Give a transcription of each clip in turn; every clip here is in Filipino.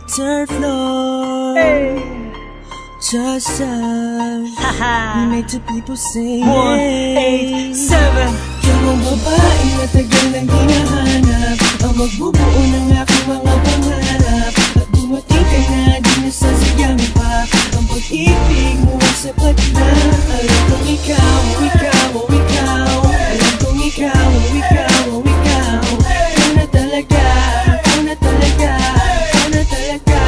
third floor. Hey. Just we make two people sing. 1, 8, 7. Yung babaeng matagal nang hinahanap, ang magbubuo ng aking mga pangarap. At dumating ka na, di nasasayang pa ang pag-ibig mo ay sapat na. Alam kong ikaw, ikaw, ikaw. Alam kong ikaw, ikaw, ikaw. Ikaw na talaga, ikaw na talaga, ikaw na talaga,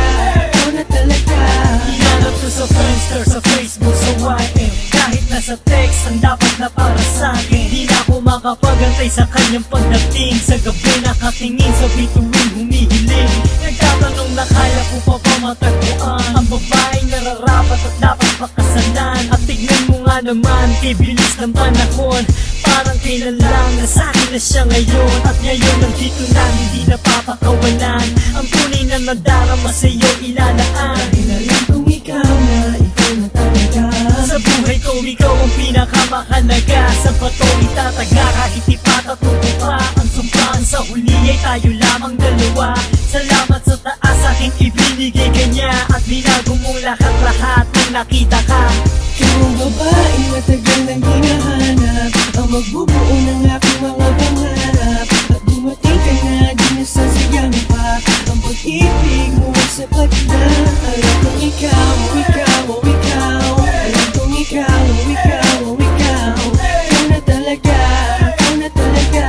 ikaw na talaga. Hinanap ko sa Friendster, sa Facebook, sa YM. Kahit nasa text, ang dapat na para sa'kin. Di na ako makapagantay sa kanyang pagdating. Sa gabi nakatingin sa bituin, humihiling. Nagtatanong na kaya ko pa ba matagpuan ang babaeng nararapat at dapat pakasalan. At tignan mo nga naman, kay bilis ng panahon, parang kailan lang nasakin na siya ngayon. At ngayon nandito na, hindi napapakawalan ang tunay na nadarama sa'yo ilalaan. Alam kong ikaw na talaga. Sa buhay ko, ikaw ang pinakamahalaga. Sa bato itataga, kahit ipatatuto pa ang sumpaan. Sa huli ay tayo lamang dalawa. Salamat sa taas aking ibinigay kanya. At binago mong lahat-lahat nang nakita ka. Ikaw ang babaeng matagal nang hinahanap, ang magbubuo ng aking mga pangarap. At dumating ka na, di nasasayang pa ang pag-ibig mo ay sapat na. Alam kong ikaw, ikaw, ikaw. Alam kong ikaw, ikaw, ikaw. Ikaw na talaga, ikaw na talaga,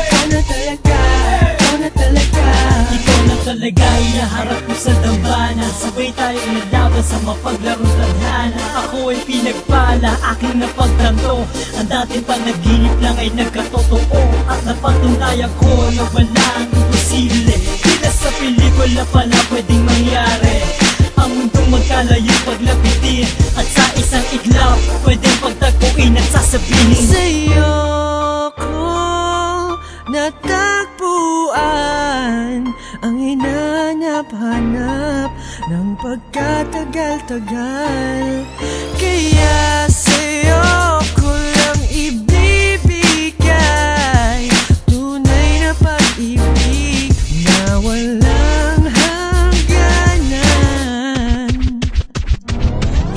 ikaw na talaga, ikaw na talaga. Ikaw na talaga, iyaharap ko sa dambana. Sabay tayo naglaban sa mapaglarong tadhana. Ako ay pinagpala, aking napagtanto. Ang dating panaginip lang ay nagkatotoo. At napatunayan ko na walang imposible. Tila sa pelikula pala pwedeng mangyari. Ang mundong magkalayo paglapitin. At sa isang iglap, pwedeng pagtagpuin at sasabihin Sa'yo ko natagpuan ang hinanap-hanap ng pagkatagal-tagal. Kaya sa'yo ko lang ibibigay tunay na pag-ibig na walang hangganan.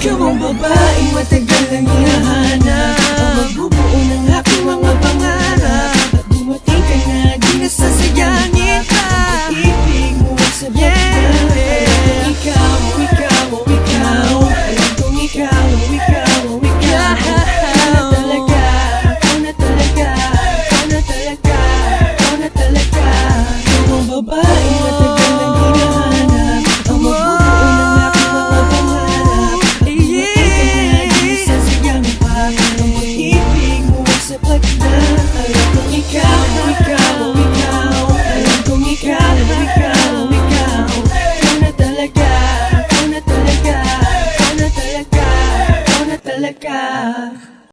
Ikaw ang babaeng matagal nang hinahanap, ang magbubuo ng aking mga pangarap. At dumating ka na, di nasasayangin pa ang pag-ibig mo ay sabat na. Alam kong ikaw, ikaw, ikaw. Alam kong ikaw, ikaw, ikaw. Ikaw na talaga, ikaw na talaga, ikaw na talaga, ikaw na talaga. Ikaw ang babae